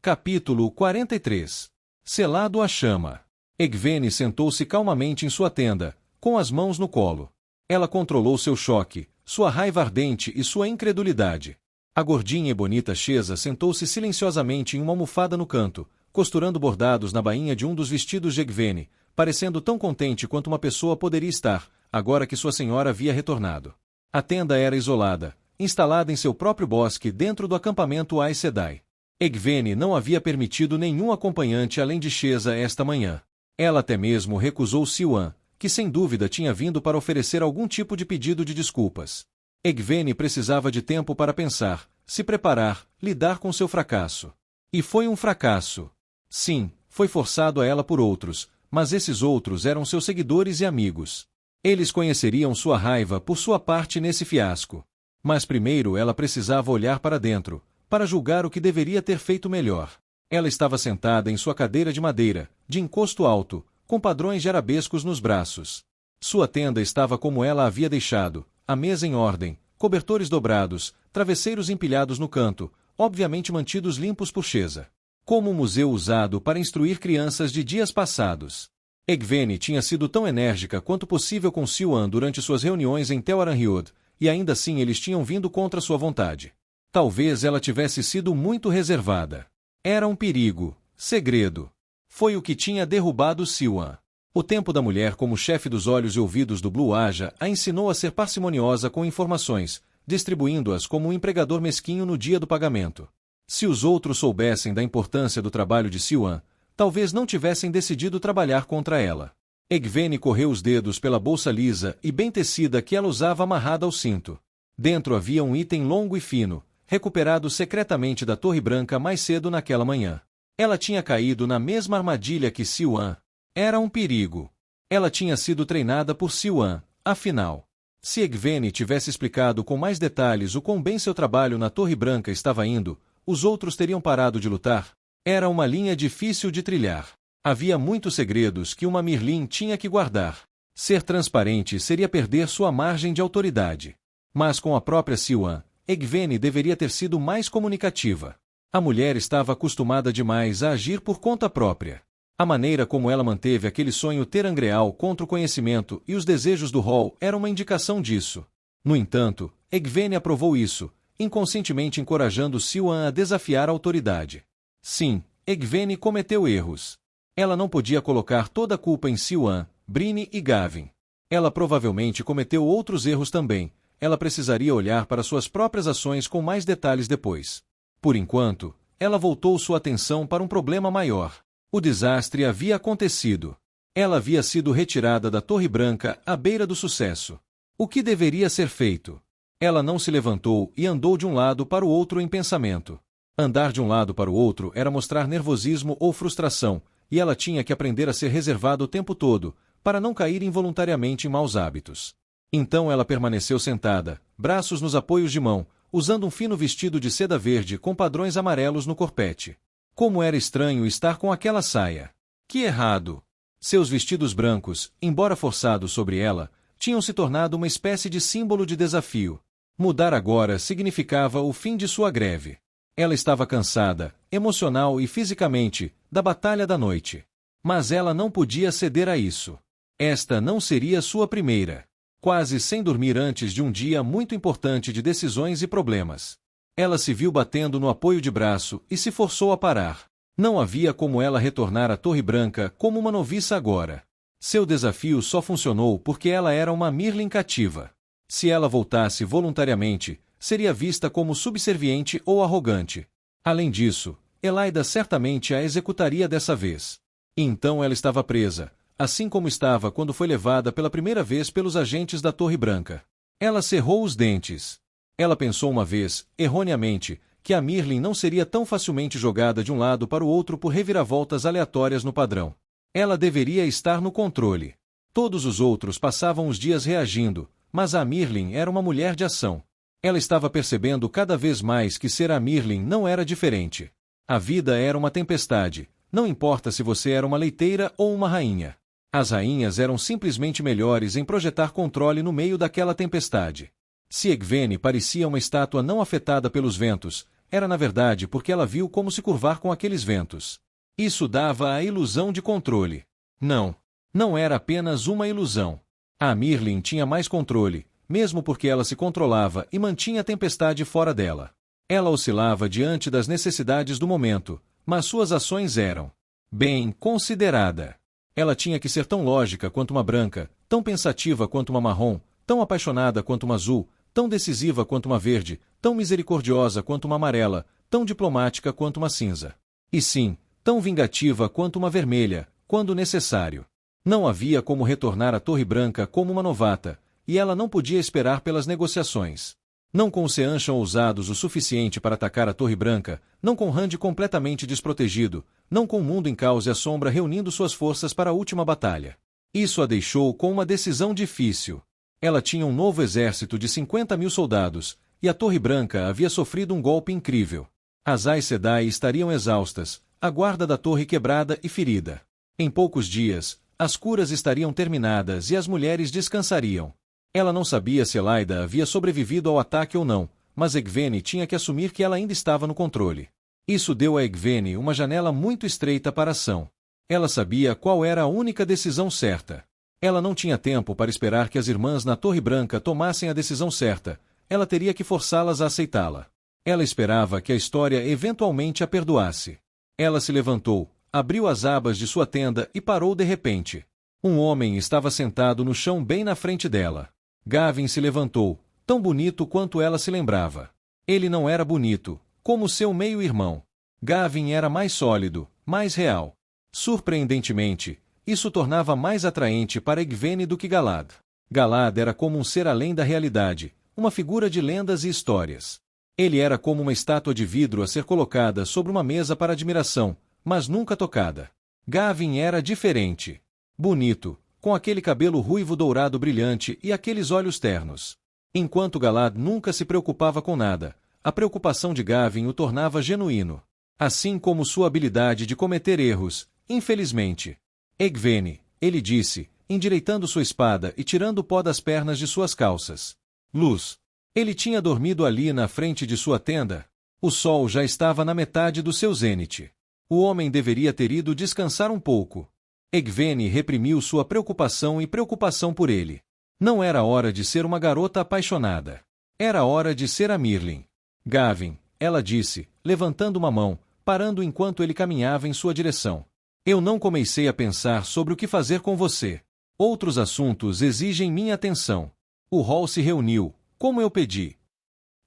Capítulo 43. Selado à chama. Egwene sentou-se calmamente em sua tenda, com as mãos no colo. Ela controlou seu choque, sua raiva ardente e sua incredulidade. A gordinha e bonita Chesa sentou-se silenciosamente em uma almofada no canto, costurando bordados na bainha de um dos vestidos de Egwene, parecendo tão contente quanto uma pessoa poderia estar, agora que sua senhora havia retornado. A tenda era isolada, instalada em seu próprio bosque dentro do acampamento Aes Sedai. Egwene não havia permitido nenhum acompanhante além de Chesa esta manhã. Ela até mesmo recusou Siuan, que sem dúvida tinha vindo para oferecer algum tipo de pedido de desculpas. Egwene precisava de tempo para pensar, se preparar, lidar com seu fracasso. E foi um fracasso. Sim, foi forçado a ela por outros, mas esses outros eram seus seguidores e amigos. Eles conheceriam sua raiva por sua parte nesse fiasco. Mas primeiro ela precisava olhar para dentro, para julgar o que deveria ter feito melhor. Ela estava sentada em sua cadeira de madeira, de encosto alto, com padrões de arabescos nos braços. Sua tenda estava como ela a havia deixado, a mesa em ordem, cobertores dobrados, travesseiros empilhados no canto, obviamente mantidos limpos por Chesa. Como um museu usado para instruir crianças de dias passados. Egwene tinha sido tão enérgica quanto possível com Siuan durante suas reuniões em Tel Aranriod, e ainda assim eles tinham vindo contra sua vontade. Talvez ela tivesse sido muito reservada. Era um perigo, segredo. Foi o que tinha derrubado Siuan. O tempo da mulher como chefe dos olhos e ouvidos do Blue Aja a ensinou a ser parcimoniosa com informações, distribuindo-as como um empregador mesquinho no dia do pagamento. Se os outros soubessem da importância do trabalho de Siuan, talvez não tivessem decidido trabalhar contra ela. Egwene correu os dedos pela bolsa lisa e bem tecida que ela usava amarrada ao cinto. Dentro havia um item longo e fino, recuperado secretamente da Torre Branca mais cedo naquela manhã. Ela tinha caído na mesma armadilha que Siuan. Era um perigo. Ela tinha sido treinada por Siuan, afinal. Se Egwene tivesse explicado com mais detalhes o quão bem seu trabalho na Torre Branca estava indo, os outros teriam parado de lutar. Era uma linha difícil de trilhar. Havia muitos segredos que uma Mirlin tinha que guardar. Ser transparente seria perder sua margem de autoridade. Mas com a própria Siuan, Egwene deveria ter sido mais comunicativa. A mulher estava acostumada demais a agir por conta própria. A maneira como ela manteve aquele sonho terangreal contra o conhecimento e os desejos do Hall era uma indicação disso. No entanto, Egwene aprovou isso, inconscientemente encorajando Siuan a desafiar a autoridade. Sim, Egwene cometeu erros. Ela não podia colocar toda a culpa em Siuan, Bryne e Gavin. Ela provavelmente cometeu outros erros também. Ela precisaria olhar para suas próprias ações com mais detalhes depois. Por enquanto, ela voltou sua atenção para um problema maior. O desastre havia acontecido. Ela havia sido retirada da Torre Branca à beira do sucesso. O que deveria ser feito? Ela não se levantou e andou de um lado para o outro em pensamento. Andar de um lado para o outro era mostrar nervosismo ou frustração, e ela tinha que aprender a ser reservada o tempo todo, para não cair involuntariamente em maus hábitos. Então ela permaneceu sentada, braços nos apoios de mão, usando um fino vestido de seda verde com padrões amarelos no corpete. Como era estranho estar com aquela saia. Que errado! Seus vestidos brancos, embora forçados sobre ela, tinham se tornado uma espécie de símbolo de desafio. Mudar agora significava o fim de sua greve. Ela estava cansada, emocional e fisicamente, da batalha da noite. Mas ela não podia ceder a isso. Esta não seria sua primeira. Quase sem dormir antes de um dia muito importante de decisões e problemas. Ela se viu batendo no apoio de braço e se forçou a parar. Não havia como ela retornar à Torre Branca como uma noviça agora. Seu desafio só funcionou porque ela era uma Mirlin cativa. Se ela voltasse voluntariamente, seria vista como subserviente ou arrogante. Além disso, Elaida certamente a executaria dessa vez. E então ela estava presa, assim como estava quando foi levada pela primeira vez pelos agentes da Torre Branca. Ela cerrou os dentes. Ela pensou uma vez, erroneamente, que a Mirlin não seria tão facilmente jogada de um lado para o outro por reviravoltas aleatórias no padrão. Ela deveria estar no controle. Todos os outros passavam os dias reagindo, mas a Mirlin era uma mulher de ação. Ela estava percebendo cada vez mais que ser a Mirlin não era diferente. A vida era uma tempestade, não importa se você era uma leiteira ou uma rainha. As rainhas eram simplesmente melhores em projetar controle no meio daquela tempestade. Se Egwene parecia uma estátua não afetada pelos ventos, era na verdade porque ela viu como se curvar com aqueles ventos. Isso dava a ilusão de controle. Não. Não era apenas uma ilusão. A Mirlin tinha mais controle, mesmo porque ela se controlava e mantinha a tempestade fora dela. Ela oscilava diante das necessidades do momento, mas suas ações eram bem considerada. Ela tinha que ser tão lógica quanto uma branca, tão pensativa quanto uma marrom, tão apaixonada quanto uma azul, tão decisiva quanto uma verde, tão misericordiosa quanto uma amarela, tão diplomática quanto uma cinza. E sim, tão vingativa quanto uma vermelha, quando necessário. Não havia como retornar à Torre Branca como uma novata, e ela não podia esperar pelas negociações. Não com Seanchan ousados o suficiente para atacar a Torre Branca, não com Rand completamente desprotegido, não com o mundo em caos e a sombra reunindo suas forças para a última batalha. Isso a deixou com uma decisão difícil. Ela tinha um novo exército de 50.000 soldados, e a Torre Branca havia sofrido um golpe incrível. As Aes Sedai estariam exaustas, a guarda da torre quebrada e ferida. Em poucos dias, as curas estariam terminadas e as mulheres descansariam. Ela não sabia se Elaida havia sobrevivido ao ataque ou não, mas Egwene tinha que assumir que ela ainda estava no controle. Isso deu a Egwene uma janela muito estreita para a ação. Ela sabia qual era a única decisão certa. Ela não tinha tempo para esperar que as irmãs na Torre Branca tomassem a decisão certa, ela teria que forçá-las a aceitá-la. Ela esperava que a história eventualmente a perdoasse. Ela se levantou, abriu as abas de sua tenda e parou de repente. Um homem estava sentado no chão bem na frente dela. Gavin se levantou, tão bonito quanto ela se lembrava. Ele não era bonito, como seu meio-irmão. Gavin era mais sólido, mais real. Surpreendentemente, isso tornava mais atraente para Egwene do que Galad. Galad era como um ser além da realidade, uma figura de lendas e histórias. Ele era como uma estátua de vidro a ser colocada sobre uma mesa para admiração, mas nunca tocada. Gavin era diferente. Bonito, com aquele cabelo ruivo dourado brilhante e aqueles olhos ternos. Enquanto Galad nunca se preocupava com nada, a preocupação de Gavin o tornava genuíno. Assim como sua habilidade de cometer erros, infelizmente. Egwene, ele disse, endireitando sua espada e tirando o pó das pernas de suas calças. Luz. Ele tinha dormido ali na frente de sua tenda. O sol já estava na metade do seu zênite. O homem deveria ter ido descansar um pouco. Egwene reprimiu sua preocupação e preocupação por ele. Não era hora de ser uma garota apaixonada. Era hora de ser a Mirlin. Gavin, ela disse, levantando uma mão, parando enquanto ele caminhava em sua direção. Eu não comecei a pensar sobre o que fazer com você. Outros assuntos exigem minha atenção. O hall se reuniu, como eu pedi.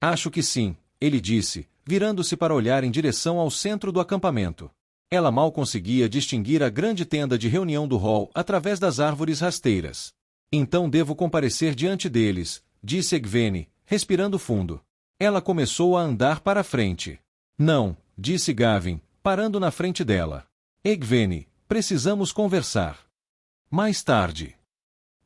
Acho que sim, ele disse, virando-se para olhar em direção ao centro do acampamento. Ela mal conseguia distinguir a grande tenda de reunião do hall através das árvores rasteiras. Então devo comparecer diante deles, disse Egwene, respirando fundo. Ela começou a andar para a frente. Não, disse Gavin, parando na frente dela. Egwene, precisamos conversar. Mais tarde.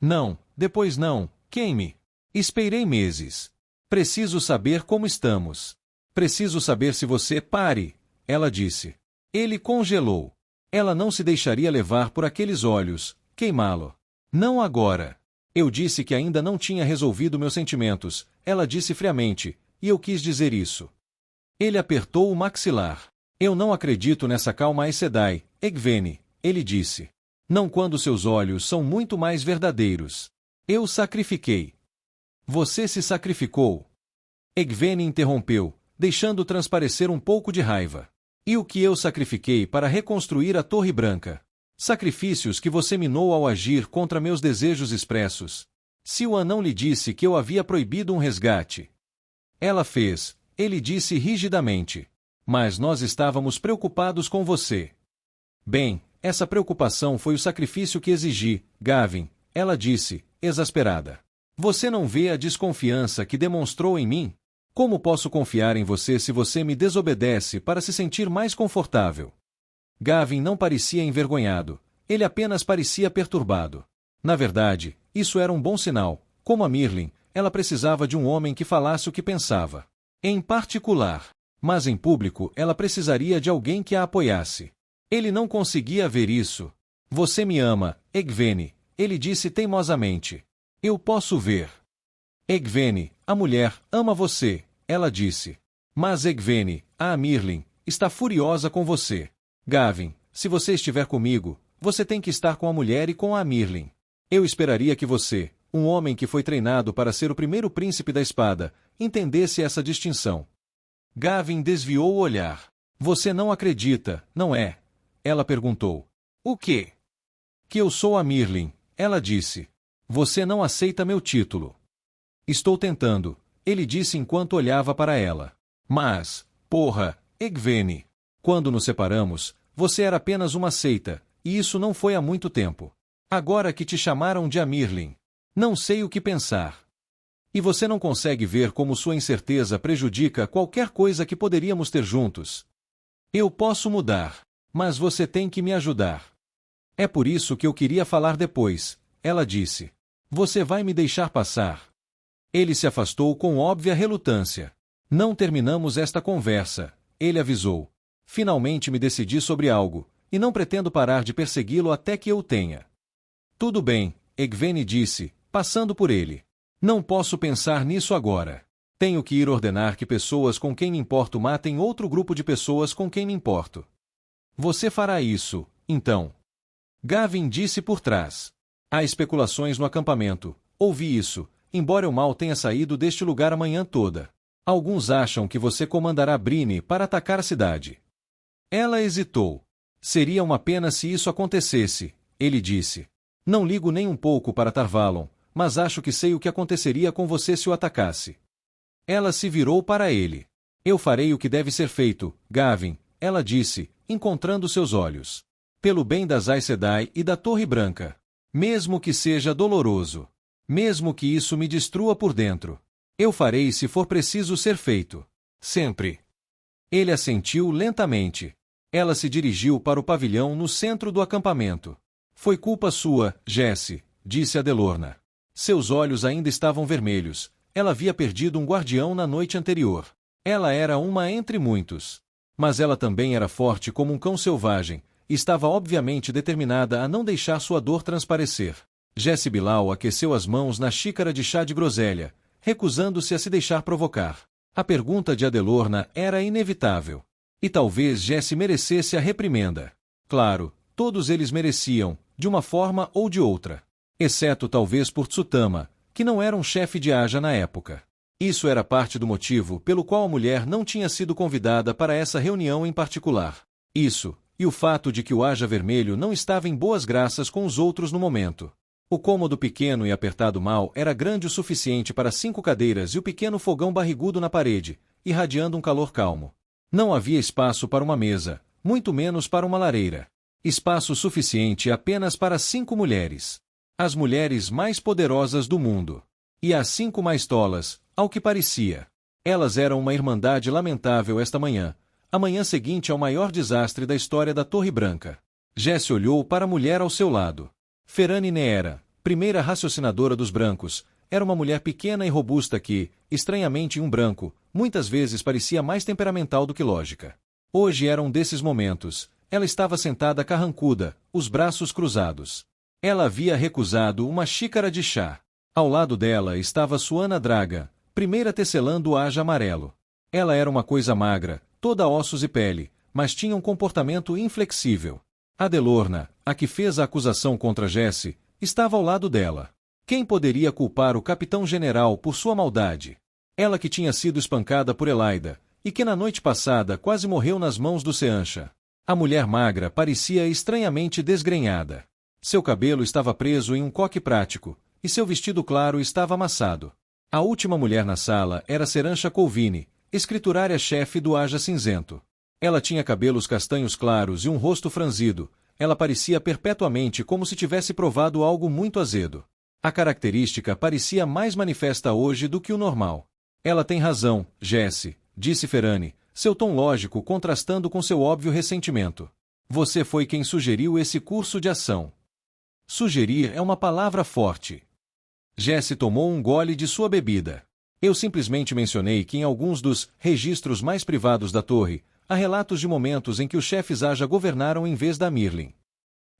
Não, depois não, queime. Esperei meses. Preciso saber como estamos. Preciso saber se você pare, ela disse. Ele congelou. Ela não se deixaria levar por aqueles olhos, queimá-lo. Não agora. Eu disse que ainda não tinha resolvido meus sentimentos, ela disse friamente, e eu quis dizer isso. Ele apertou o maxilar. Eu não acredito nessa calma Aes Sedai, Egwene, ele disse. Não quando seus olhos são muito mais verdadeiros. Eu sacrifiquei. Você se sacrificou. Egwene interrompeu, deixando transparecer um pouco de raiva. E o que eu sacrifiquei para reconstruir a Torre Branca? Sacrifícios que você minou ao agir contra meus desejos expressos. Siuan não lhe disse que eu havia proibido um resgate. Ela fez, ele disse rigidamente. Mas nós estávamos preocupados com você. Bem, essa preocupação foi o sacrifício que exigi, Gavin, ela disse, exasperada. Você não vê a desconfiança que demonstrou em mim? Como posso confiar em você se você me desobedece para se sentir mais confortável? Gavin não parecia envergonhado, ele apenas parecia perturbado. Na verdade, isso era um bom sinal. Como a Mirlin, ela precisava de um homem que falasse o que pensava. Em particular. Mas em público ela precisaria de alguém que a apoiasse. Ele não conseguia ver isso. Você me ama, Egwene, ele disse teimosamente. Eu posso ver. Egwene, a mulher, ama você, ela disse. Mas Egwene, a Amirlin, está furiosa com você. Gavin, se você estiver comigo, você tem que estar com a mulher e com a Amirlin. Eu esperaria que você, um homem que foi treinado para ser o primeiro príncipe da espada, entendesse essa distinção. Gavin desviou o olhar. Você não acredita, não é? Ela perguntou. O quê? Que eu sou a Amirlin, ela disse. Você não aceita meu título. Estou tentando, ele disse enquanto olhava para ela. Mas, porra, Egwene. Quando nos separamos, você era apenas uma seita, e isso não foi há muito tempo. Agora que te chamaram de Amirlin, não sei o que pensar. E você não consegue ver como sua incerteza prejudica qualquer coisa que poderíamos ter juntos. Eu posso mudar, mas você tem que me ajudar. É por isso que eu queria falar depois, ela disse. Você vai me deixar passar? Ele se afastou com óbvia relutância. Não terminamos esta conversa, ele avisou. Finalmente me decidi sobre algo, e não pretendo parar de persegui-lo até que eu o tenha. Tudo bem, Egwene disse, passando por ele. Não posso pensar nisso agora. Tenho que ir ordenar que pessoas com quem me importo matem outro grupo de pessoas com quem me importo. Você fará isso, então. Gavin disse por trás. Há especulações no acampamento. Ouvi isso, embora eu mal tenha saído deste lugar a manhã toda. Alguns acham que você comandará Bryne para atacar a cidade. Ela hesitou. Seria uma pena se isso acontecesse, ele disse. Não ligo nem um pouco para Tar-Valon, mas acho que sei o que aconteceria com você se o atacasse. Ela se virou para ele. Eu farei o que deve ser feito, Gavin, ela disse, encontrando seus olhos. Pelo bem das Aes Sedai e da Torre Branca. Mesmo que seja doloroso. Mesmo que isso me destrua por dentro. Eu farei se for preciso ser feito. Sempre. Ele assentiu lentamente. Ela se dirigiu para o pavilhão no centro do acampamento. Foi culpa sua, Jesse, disse Adelorna. Seus olhos ainda estavam vermelhos. Ela havia perdido um guardião na noite anterior. Ela era uma entre muitos. Mas ela também era forte como um cão selvagem, e estava obviamente determinada a não deixar sua dor transparecer. Jesse Bilal aqueceu as mãos na xícara de chá de groselha, recusando-se a se deixar provocar. A pergunta de Adelorna era inevitável. E talvez Jesse merecesse a reprimenda. Claro, todos eles mereciam, de uma forma ou de outra. Exceto talvez por Tsutama, que não era um chefe de Aja na época. Isso era parte do motivo pelo qual a mulher não tinha sido convidada para essa reunião em particular. Isso, e o fato de que o Aja Vermelho não estava em boas graças com os outros no momento. O cômodo pequeno e apertado mal era grande o suficiente para 5 cadeiras e o pequeno fogão barrigudo na parede, irradiando um calor calmo. Não havia espaço para uma mesa, muito menos para uma lareira. Espaço suficiente apenas para 5 mulheres. As mulheres mais poderosas do mundo. E as 5 mais tolas, ao que parecia. Elas eram uma irmandade lamentável esta manhã, a manhã seguinte ao maior desastre da história da Torre Branca. Jesse olhou para a mulher ao seu lado. Ferrani Neera, primeira raciocinadora dos brancos, era uma mulher pequena e robusta que, estranhamente em um branco, muitas vezes parecia mais temperamental do que lógica. Hoje era um desses momentos. Ela estava sentada carrancuda, os braços cruzados. Ela havia recusado uma xícara de chá. Ao lado dela estava Suana Draga, primeira tecelando o Aja amarelo. Ela era uma coisa magra, toda ossos e pele, mas tinha um comportamento inflexível. Adelorna, a que fez a acusação contra Jesse, estava ao lado dela. Quem poderia culpar o capitão-general por sua maldade? Ela que tinha sido espancada por Elaida, e que na noite passada quase morreu nas mãos do Seancha. A mulher magra parecia estranhamente desgrenhada. Seu cabelo estava preso em um coque prático, e seu vestido claro estava amassado. A última mulher na sala era Seancha Colvine, escriturária-chefe do Aja Cinzento. Ela tinha cabelos castanhos claros e um rosto franzido. Ela parecia perpetuamente como se tivesse provado algo muito azedo. A característica parecia mais manifesta hoje do que o normal. Ela tem razão, Jesse, disse Ferrani, seu tom lógico contrastando com seu óbvio ressentimento. Você foi quem sugeriu esse curso de ação. Sugerir é uma palavra forte. Jesse tomou um gole de sua bebida. Eu simplesmente mencionei que em alguns dos registros mais privados da torre, há relatos de momentos em que os chefes Aja governaram em vez da Amirlin.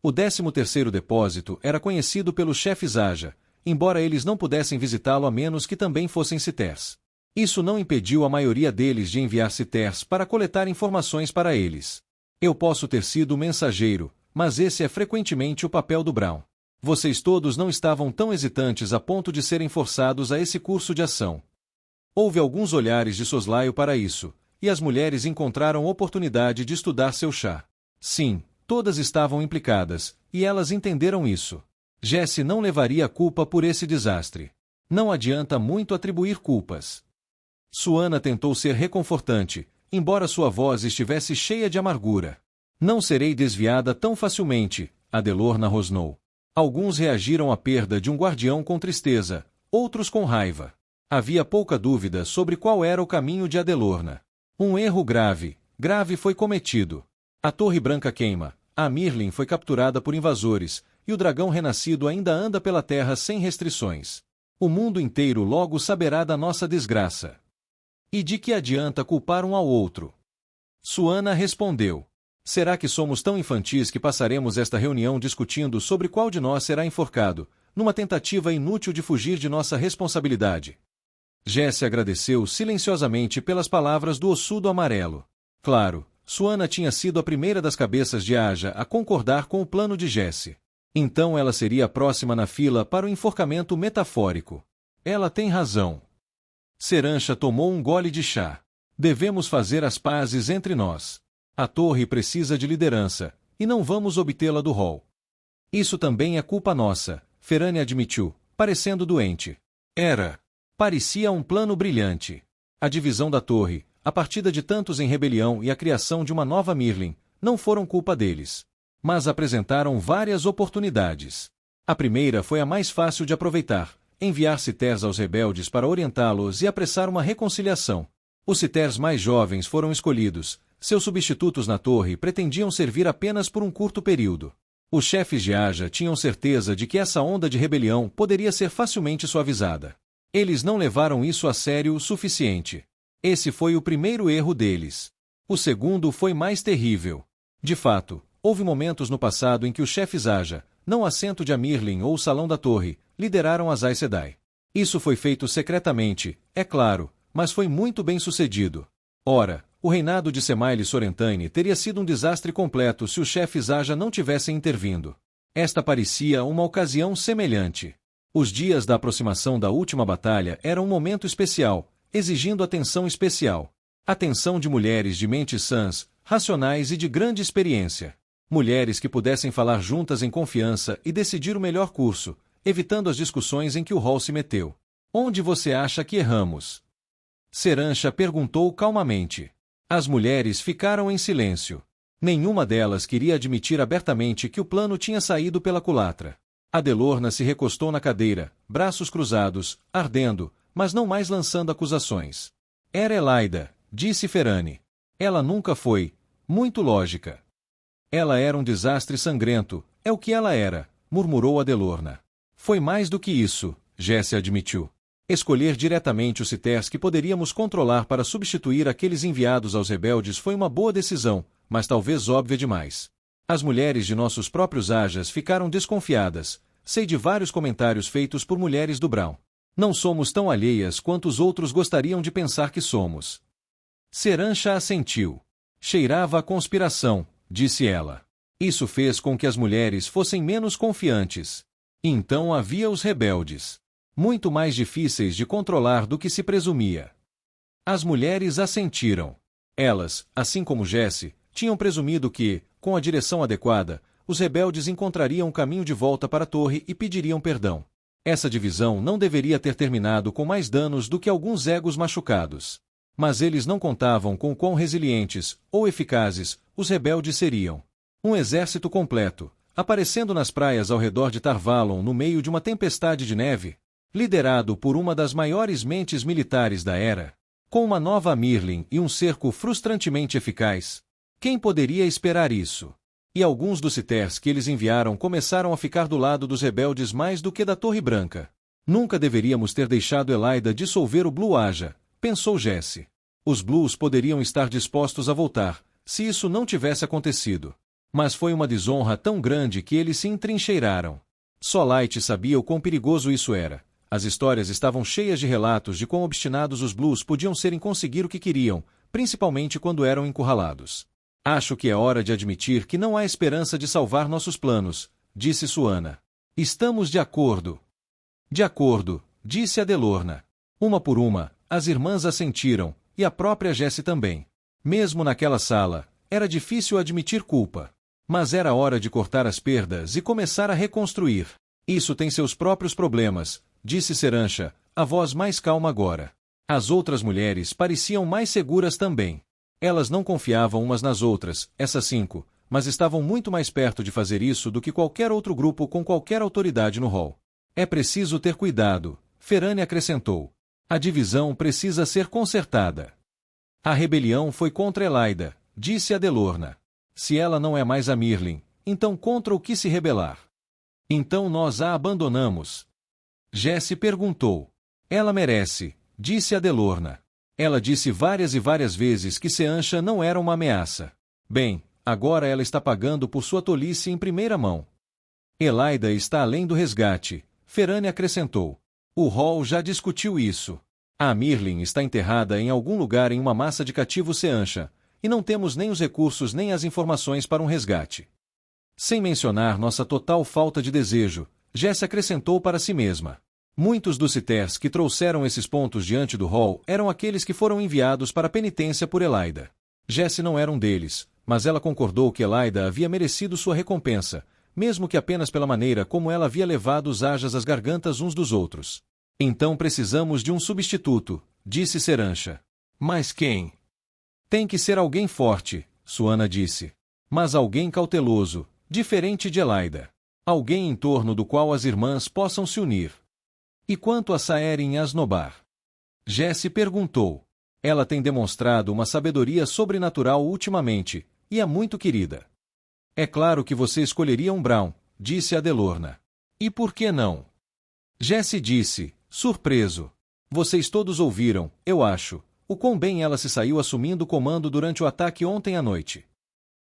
O 13º depósito era conhecido pelos chefes Aja, embora eles não pudessem visitá-lo a menos que também fossem citers. Isso não impediu a maioria deles de enviar citers para coletar informações para eles. Eu posso ter sido o mensageiro, mas esse é frequentemente o papel do Brown. Vocês todos não estavam tão hesitantes a ponto de serem forçados a esse curso de ação. Houve alguns olhares de soslaio para isso, e as mulheres encontraram oportunidade de estudar seu chá. Sim, todas estavam implicadas, e elas entenderam isso. Jesse não levaria a culpa por esse desastre. Não adianta muito atribuir culpas. Suana tentou ser reconfortante, embora sua voz estivesse cheia de amargura. Não serei desviada tão facilmente, Adelorna rosnou. Alguns reagiram à perda de um guardião com tristeza, outros com raiva. Havia pouca dúvida sobre qual era o caminho de Adelorna. Um erro grave foi cometido. A Torre Branca queima, a Mirlin foi capturada por invasores, e o dragão renascido ainda anda pela terra sem restrições. O mundo inteiro logo saberá da nossa desgraça. E de que adianta culpar um ao outro? Suana respondeu. Será que somos tão infantis que passaremos esta reunião discutindo sobre qual de nós será enforcado, numa tentativa inútil de fugir de nossa responsabilidade? Jesse agradeceu silenciosamente pelas palavras do ossudo amarelo. Claro, Suana tinha sido a primeira das cabeças de Aja a concordar com o plano de Jesse. Então ela seria a próxima na fila para o enforcamento metafórico. Ela tem razão. Serancha tomou um gole de chá. Devemos fazer as pazes entre nós. A torre precisa de liderança, e não vamos obtê-la do Hall. Isso também é culpa nossa, Ferane admitiu, parecendo doente. Parecia um plano brilhante. A divisão da torre, a partida de tantos em rebelião e a criação de uma nova Mirlin, não foram culpa deles. Mas apresentaram várias oportunidades. A primeira foi a mais fácil de aproveitar, enviar citers aos rebeldes para orientá-los e apressar uma reconciliação. Os citers mais jovens foram escolhidos, seus substitutos na torre pretendiam servir apenas por um curto período. Os chefes de Aja tinham certeza de que essa onda de rebelião poderia ser facilmente suavizada. Eles não levaram isso a sério o suficiente. Esse foi o primeiro erro deles. O segundo foi mais terrível. De fato, houve momentos no passado em que os chefes Aja, não o assento de Amirlin ou o salão da torre, lideraram as Aes Sedai. Isso foi feito secretamente, é claro, mas foi muito bem sucedido. Ora, o reinado de Semaile Sorrentine teria sido um desastre completo se os chefes Aja não tivessem intervindo. Esta parecia uma ocasião semelhante. Os dias da aproximação da última batalha eram um momento especial, exigindo atenção especial. Atenção de mulheres de mentes sãs, racionais e de grande experiência. Mulheres que pudessem falar juntas em confiança e decidir o melhor curso, evitando as discussões em que o Hall se meteu. Onde você acha que erramos? Serancha perguntou calmamente. As mulheres ficaram em silêncio. Nenhuma delas queria admitir abertamente que o plano tinha saído pela culatra. Adelorna se recostou na cadeira, braços cruzados, ardendo, mas não mais lançando acusações. Era Elaida, disse Ferane. Ela nunca foi muito lógica. Ela era um desastre sangrento, é o que ela era, murmurou Adelorna. Foi mais do que isso, Jesse admitiu. Escolher diretamente os citers que poderíamos controlar para substituir aqueles enviados aos rebeldes foi uma boa decisão, mas talvez óbvia demais. As mulheres de nossos próprios Ajas ficaram desconfiadas. Sei de vários comentários feitos por mulheres do Brown. Não somos tão alheias quanto os outros gostariam de pensar que somos. Serancha assentiu. Cheirava a conspiração, disse ela. Isso fez com que as mulheres fossem menos confiantes. Então havia os rebeldes. Muito mais difíceis de controlar do que se presumia. As mulheres assentiram. Elas, assim como Jesse, tinham presumido que, com a direção adequada, os rebeldes encontrariam um caminho de volta para a torre e pediriam perdão. Essa divisão não deveria ter terminado com mais danos do que alguns egos machucados. Mas eles não contavam com quão resilientes, ou eficazes, os rebeldes seriam. Um exército completo, aparecendo nas praias ao redor de Tarvalon no meio de uma tempestade de neve, liderado por uma das maiores mentes militares da era, com uma nova Mirlin e um cerco frustrantemente eficaz. Quem poderia esperar isso? E alguns dos citers que eles enviaram começaram a ficar do lado dos rebeldes mais do que da Torre Branca. Nunca deveríamos ter deixado Elaida dissolver o Blue Aja, pensou Jesse. Os Blues poderiam estar dispostos a voltar, se isso não tivesse acontecido. Mas foi uma desonra tão grande que eles se entrincheiraram. Só Light sabia o quão perigoso isso era. As histórias estavam cheias de relatos de quão obstinados os Blues podiam ser em conseguir o que queriam, principalmente quando eram encurralados. Acho que é hora de admitir que não há esperança de salvar nossos planos, disse Suana. Estamos de acordo. De acordo, disse Adelorna. Uma por uma, as irmãs assentiram, e a própria Jessie também. Mesmo naquela sala, era difícil admitir culpa. Mas era hora de cortar as perdas e começar a reconstruir. Isso tem seus próprios problemas, disse Serancha, a voz mais calma agora. As outras mulheres pareciam mais seguras também. Elas não confiavam umas nas outras, essas 5, mas estavam muito mais perto de fazer isso do que qualquer outro grupo com qualquer autoridade no hall. É preciso ter cuidado, Ferrani acrescentou. A divisão precisa ser consertada. A rebelião foi contra Elaida, disse Adelorna. Se ela não é mais a Mirlin, então contra o que se rebelar? Então nós a abandonamos. Jessie perguntou. Ela merece, disse Adelorna. Ela disse várias e várias vezes que Seancha não era uma ameaça. Bem, agora ela está pagando por sua tolice em primeira mão. Elaida está além do resgate, Ferrani acrescentou. O hall já discutiu isso. A Mirlin está enterrada em algum lugar em uma massa de cativos Seancha, e não temos nem os recursos nem as informações para um resgate. Sem mencionar nossa total falta de desejo, Jessie acrescentou para si mesma. Muitos dos citers que trouxeram esses pontos diante do hall eram aqueles que foram enviados para penitência por Elaida. Jessie não era um deles, mas ela concordou que Elaida havia merecido sua recompensa, mesmo que apenas pela maneira como ela havia levado os ajas às gargantas uns dos outros. Então precisamos de um substituto, disse Serancha. Mas quem? Tem que ser alguém forte, Suana disse. Mas alguém cauteloso, diferente de Elaida. Alguém em torno do qual as irmãs possam se unir. E quanto a Saerin Asnobar? Jessie perguntou. Ela tem demonstrado uma sabedoria sobrenatural ultimamente, e é muito querida. É claro que você escolheria um Brown, disse Adelorna. E por que não? Jessie disse, surpreso. Vocês todos ouviram, eu acho, o quão bem ela se saiu assumindo o comando durante o ataque ontem à noite.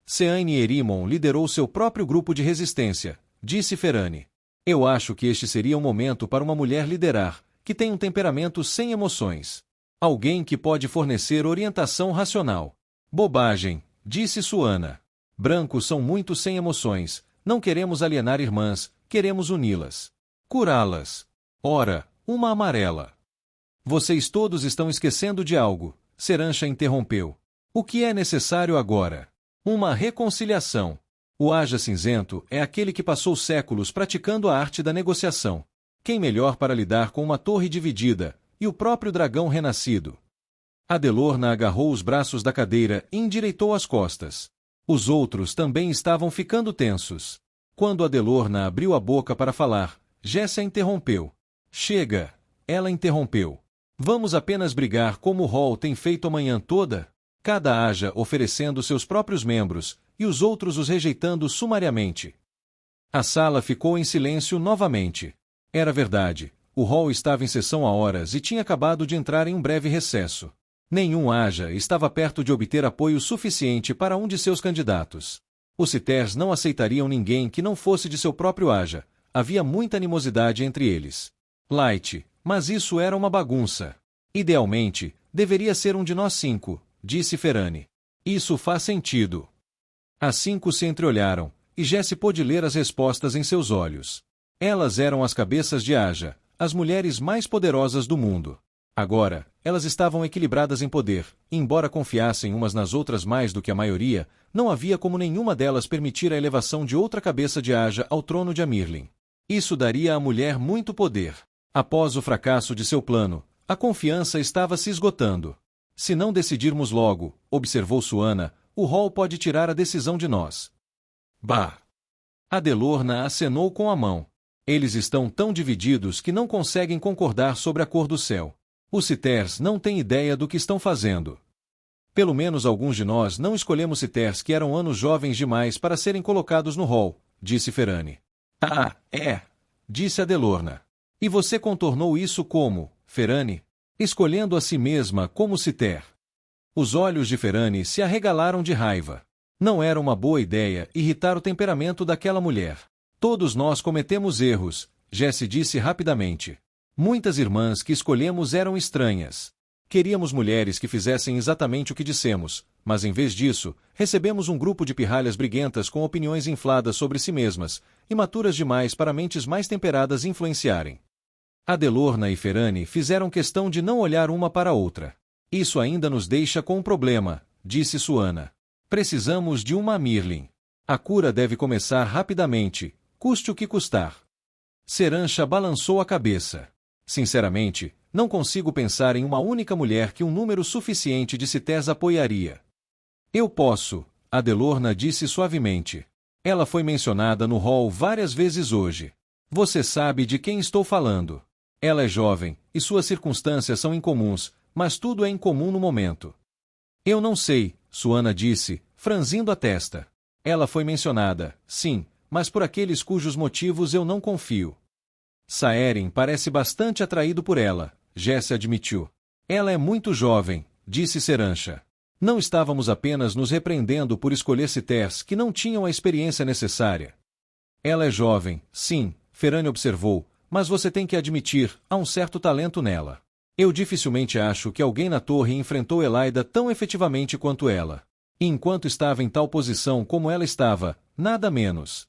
Seaine Erimon liderou seu próprio grupo de resistência, disse Ferrani. Eu acho que este seria um momento para uma mulher liderar, que tem um temperamento sem emoções. Alguém que pode fornecer orientação racional. Bobagem, disse Suana. Brancos são muito sem emoções, não queremos alienar irmãs, queremos uni-las. Curá-las. Ora, uma amarela. Vocês todos estão esquecendo de algo, Serancha interrompeu. O que é necessário agora? Uma reconciliação. O Aja Cinzento é aquele que passou séculos praticando a arte da negociação. Quem melhor para lidar com uma torre dividida, e o próprio dragão renascido? Adelorna agarrou os braços da cadeira e endireitou as costas. Os outros também estavam ficando tensos. Quando Adelorna abriu a boca para falar, Jessie a interrompeu. Chega! Ela interrompeu. Vamos apenas brigar como o hall tem feito a manhã toda? Cada Aja oferecendo seus próprios membros, e os outros os rejeitando sumariamente. A sala ficou em silêncio novamente. Era verdade, o hall estava em sessão há horas e tinha acabado de entrar em um breve recesso. Nenhum Aja estava perto de obter apoio suficiente para um de seus candidatos. Os citers não aceitariam ninguém que não fosse de seu próprio Aja. Havia muita animosidade entre eles. Light, mas isso era uma bagunça. Idealmente, deveria ser um de nós 5, disse Ferrani. Isso faz sentido. As 5 se entreolharam, e Jessie pôde ler as respostas em seus olhos. Elas eram as cabeças de Aja, as mulheres mais poderosas do mundo. Agora, elas estavam equilibradas em poder, e embora confiassem umas nas outras mais do que a maioria, não havia como nenhuma delas permitir a elevação de outra cabeça de Aja ao trono de Amirlin. Isso daria à mulher muito poder. Após o fracasso de seu plano, a confiança estava se esgotando. Se não decidirmos logo, observou Suana, o hall pode tirar a decisão de nós. Bah! Adelorna acenou com a mão. Eles estão tão divididos que não conseguem concordar sobre a cor do céu. Os citers não têm ideia do que estão fazendo. Pelo menos alguns de nós não escolhemos citers que eram anos jovens demais para serem colocados no hall, disse Ferrani. Ah, é, disse Adelorna. E você contornou isso como, Ferrani? Escolhendo a si mesma como citer. Os olhos de Ferrani se arregalaram de raiva. Não era uma boa ideia irritar o temperamento daquela mulher. Todos nós cometemos erros, Jessie disse rapidamente. Muitas irmãs que escolhemos eram estranhas. Queríamos mulheres que fizessem exatamente o que dissemos, mas em vez disso, recebemos um grupo de pirralhas briguentas com opiniões infladas sobre si mesmas, imaturas demais para mentes mais temperadas influenciarem. Adelorna e Ferrani fizeram questão de não olhar uma para a outra. Isso ainda nos deixa com um problema, disse Suana. Precisamos de uma Mirlin. A cura deve começar rapidamente, custe o que custar. Serancha balançou a cabeça. Sinceramente, não consigo pensar em uma única mulher que um número suficiente de cités apoiaria. Eu posso, Adelorna disse suavemente. Ela foi mencionada no hall várias vezes hoje. Você sabe de quem estou falando. Ela é jovem, e suas circunstâncias são incomuns, mas tudo é incomum no momento. Eu não sei, Suana disse, franzindo a testa. Ela foi mencionada, sim, mas por aqueles cujos motivos eu não confio. Saerin parece bastante atraído por ela, Jesse admitiu. Ela é muito jovem, disse Serancha. Não estávamos apenas nos repreendendo por escolher cités que não tinham a experiência necessária. Ela é jovem, sim, Ferrani observou, mas você tem que admitir, há um certo talento nela. Eu dificilmente acho que alguém na torre enfrentou Elaida tão efetivamente quanto ela. E enquanto estava em tal posição como ela estava, nada menos.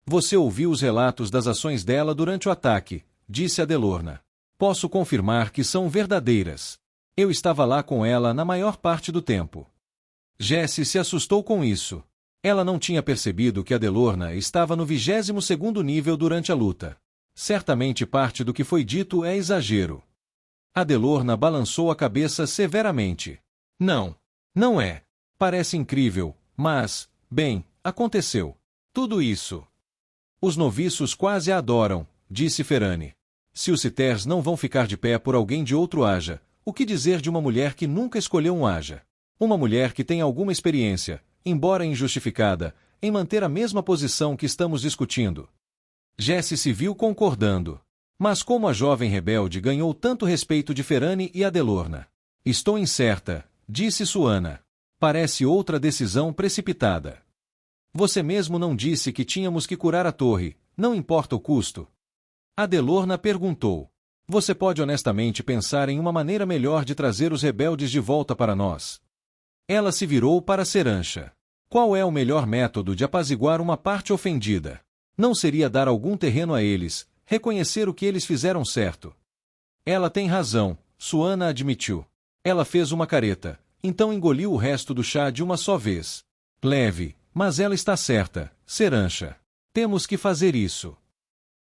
Você ouviu os relatos das ações dela durante o ataque, disse Adelorna. Posso confirmar que são verdadeiras. Eu estava lá com ela na maior parte do tempo. Jesse se assustou com isso. Ela não tinha percebido que Adelorna estava no 22º nível durante a luta. Certamente parte do que foi dito é exagero. Adelorna balançou a cabeça severamente. Não. Não é. Parece incrível, mas, bem, aconteceu. Tudo isso. Os noviços quase a adoram, disse Ferrani. Se os cités não vão ficar de pé por alguém de outro Aja, o que dizer de uma mulher que nunca escolheu um Aja? Uma mulher que tem alguma experiência, embora injustificada, em manter a mesma posição que estamos discutindo. Jesse se viu concordando. Mas como a jovem rebelde ganhou tanto respeito de Ferrani e Adelorna? Estou incerta, disse Suana. Parece outra decisão precipitada. Você mesmo não disse que tínhamos que curar a torre, não importa o custo? Adelorna perguntou. Você pode honestamente pensar em uma maneira melhor de trazer os rebeldes de volta para nós? Ela se virou para Serancha. Qual é o melhor método de apaziguar uma parte ofendida? Não seria dar algum terreno a eles, reconhecer o que eles fizeram certo? Ela tem razão, Suana admitiu. Ela fez uma careta, então engoliu o resto do chá de uma só vez. Leve, mas ela está certa, Serancha. Temos que fazer isso.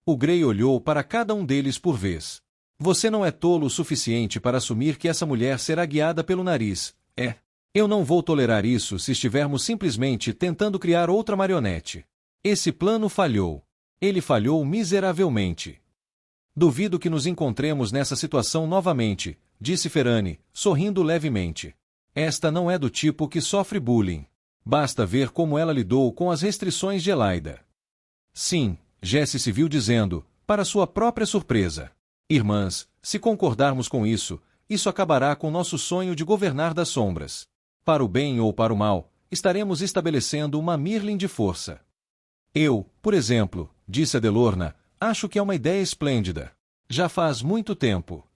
O Grey olhou para cada um deles por vez. Você não é tolo o suficiente para assumir que essa mulher será guiada pelo nariz, é? Eu não vou tolerar isso se estivermos simplesmente tentando criar outra marionete. Esse plano falhou. Ele falhou miseravelmente. Duvido que nos encontremos nessa situação novamente, disse Ferrani, sorrindo levemente. Esta não é do tipo que sofre bullying. Basta ver como ela lidou com as restrições de Elaida. Sim, Jesse se viu dizendo, para sua própria surpresa. Irmãs, se concordarmos com isso, isso acabará com nosso sonho de governar das sombras. Para o bem ou para o mal, estaremos estabelecendo uma Mirlin de força. Eu, por exemplo, disse Adelorna, acho que é uma ideia esplêndida. Já faz muito tempo.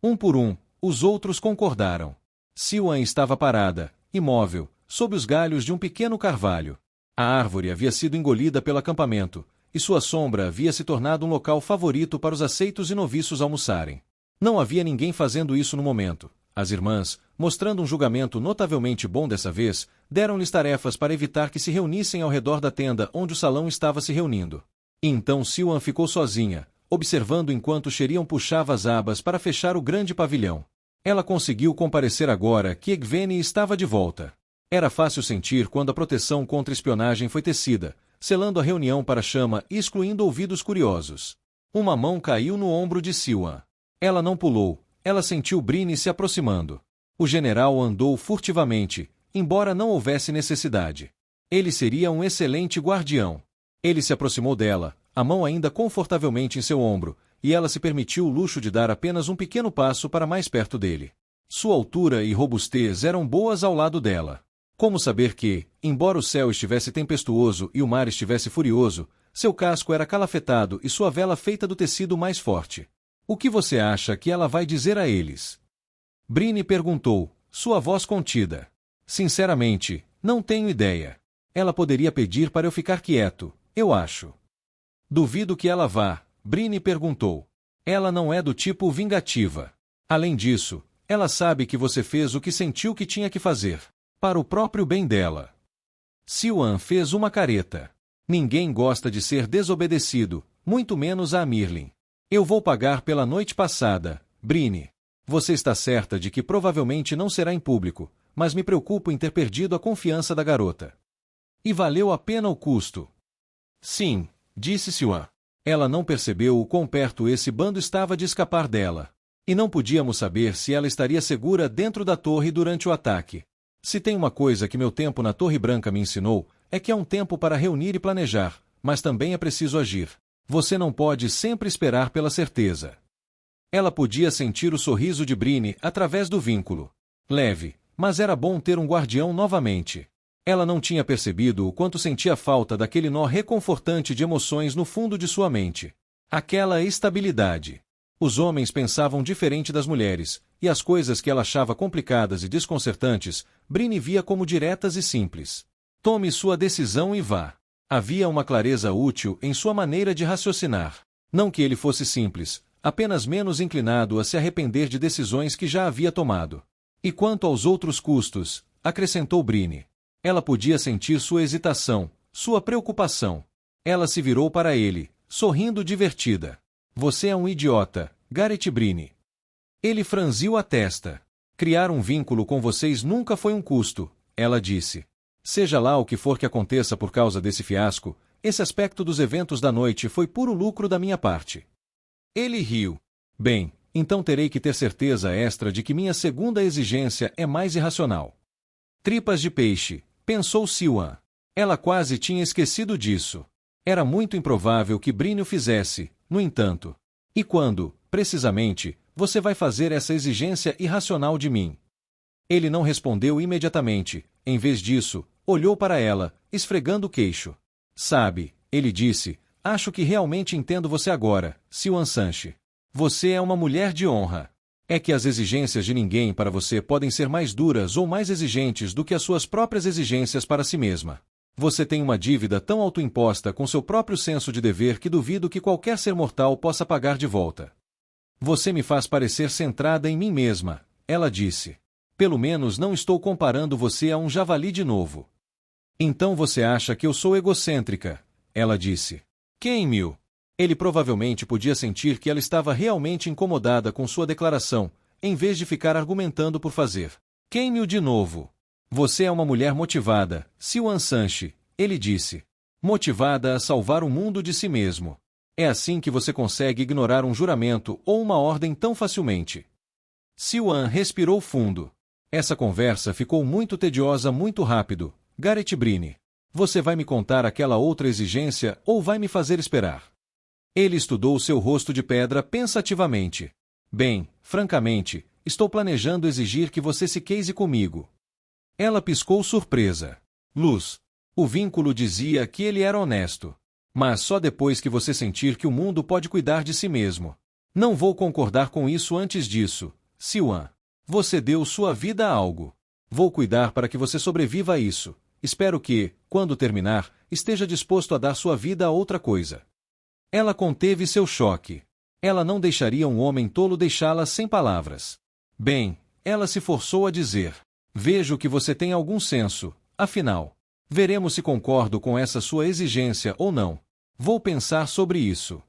Um por um, os outros concordaram. Siwan estava parada, imóvel, sob os galhos de um pequeno carvalho. A árvore havia sido engolida pelo acampamento, e sua sombra havia se tornado um local favorito para os aceitos e noviços almoçarem. Não havia ninguém fazendo isso no momento. As irmãs, mostrando um julgamento notavelmente bom dessa vez, deram-lhes tarefas para evitar que se reunissem ao redor da tenda onde o salão estava se reunindo. E então Siwan ficou sozinha, observando enquanto Sheriam puxava as abas para fechar o grande pavilhão. Ela conseguiu comparecer agora que Egwene estava de volta. Era fácil sentir quando a proteção contra espionagem foi tecida, selando a reunião para a chama e excluindo ouvidos curiosos. Uma mão caiu no ombro de Siwan. Ela não pulou, ela sentiu Bryne se aproximando. O general andou furtivamente, embora não houvesse necessidade. Ele seria um excelente guardião. Ele se aproximou dela, a mão ainda confortavelmente em seu ombro, e ela se permitiu o luxo de dar apenas um pequeno passo para mais perto dele. Sua altura e robustez eram boas ao lado dela. Como saber que, embora o céu estivesse tempestuoso e o mar estivesse furioso, seu casco era calafetado e sua vela feita do tecido mais forte? O que você acha que ela vai dizer a eles? Bryne perguntou, sua voz contida. Sinceramente, não tenho ideia. Ela poderia pedir para eu ficar quieto, eu acho. Duvido que ela vá, Bryne perguntou. Ela não é do tipo vingativa. Além disso, ela sabe que você fez o que sentiu que tinha que fazer, para o próprio bem dela. Siuan fez uma careta. Ninguém gosta de ser desobedecido, muito menos a Mirlin. Eu vou pagar pela noite passada, Bryne. Você está certa de que provavelmente não será em público, mas me preocupo em ter perdido a confiança da garota. E valeu a pena o custo. Sim, disse Siuan. Ela não percebeu o quão perto esse bando estava de escapar dela. E não podíamos saber se ela estaria segura dentro da torre durante o ataque. Se tem uma coisa que meu tempo na Torre Branca me ensinou, é que há um tempo para reunir e planejar, mas também é preciso agir. Você não pode sempre esperar pela certeza. Ela podia sentir o sorriso de Bryne através do vínculo. Leve, mas era bom ter um guardião novamente. Ela não tinha percebido o quanto sentia falta daquele nó reconfortante de emoções no fundo de sua mente. Aquela estabilidade. Os homens pensavam diferente das mulheres, e as coisas que ela achava complicadas e desconcertantes, Bryne via como diretas e simples. Tome sua decisão e vá. Havia uma clareza útil em sua maneira de raciocinar. Não que ele fosse simples, apenas menos inclinado a se arrepender de decisões que já havia tomado. E quanto aos outros custos, acrescentou Bryne. Ela podia sentir sua hesitação, sua preocupação. Ela se virou para ele, sorrindo divertida. Você é um idiota, Gareth Bryne. Ele franziu a testa. Criar um vínculo com vocês nunca foi um custo, ela disse. Seja lá o que for que aconteça por causa desse fiasco, esse aspecto dos eventos da noite foi puro lucro da minha parte. Ele riu. Bem, então terei que ter certeza extra de que minha segunda exigência é mais irracional. Tripas de peixe, pensou Siuan. Ela quase tinha esquecido disso. Era muito improvável que Bryne o fizesse, no entanto. E quando, precisamente, você vai fazer essa exigência irracional de mim? Ele não respondeu imediatamente. Em vez disso, olhou para ela, esfregando o queixo. Sabe, ele disse, acho que realmente entendo você agora, Siuan Sanche. Você é uma mulher de honra. É que as exigências de ninguém para você podem ser mais duras ou mais exigentes do que as suas próprias exigências para si mesma. Você tem uma dívida tão autoimposta com seu próprio senso de dever que duvido que qualquer ser mortal possa pagar de volta. Você me faz parecer centrada em mim mesma, ela disse. Pelo menos não estou comparando você a um javali de novo. Então você acha que eu sou egocêntrica, ela disse. Quem-me? Ele provavelmente podia sentir que ela estava realmente incomodada com sua declaração, em vez de ficar argumentando por fazer. Quem-me de novo? Você é uma mulher motivada, Siuan Sanche, ele disse. Motivada a salvar o mundo de si mesmo. É assim que você consegue ignorar um juramento ou uma ordem tão facilmente. Siuan respirou fundo. Essa conversa ficou muito tediosa muito rápido, Gareth Bryne. Você vai me contar aquela outra exigência ou vai me fazer esperar? Ele estudou seu rosto de pedra pensativamente. Bem, francamente, estou planejando exigir que você se case comigo. Ela piscou surpresa. Luz. O vínculo dizia que ele era honesto. Mas só depois que você sentir que o mundo pode cuidar de si mesmo. Não vou concordar com isso antes disso, Siuan. Você deu sua vida a algo. Vou cuidar para que você sobreviva a isso. Espero que, quando terminar, esteja disposto a dar sua vida a outra coisa. Ela conteve seu choque. Ela não deixaria um homem tolo deixá-la sem palavras. Bem, ela se forçou a dizer. Vejo que você tem algum senso, afinal. Veremos se concordo com essa sua exigência ou não. Vou pensar sobre isso.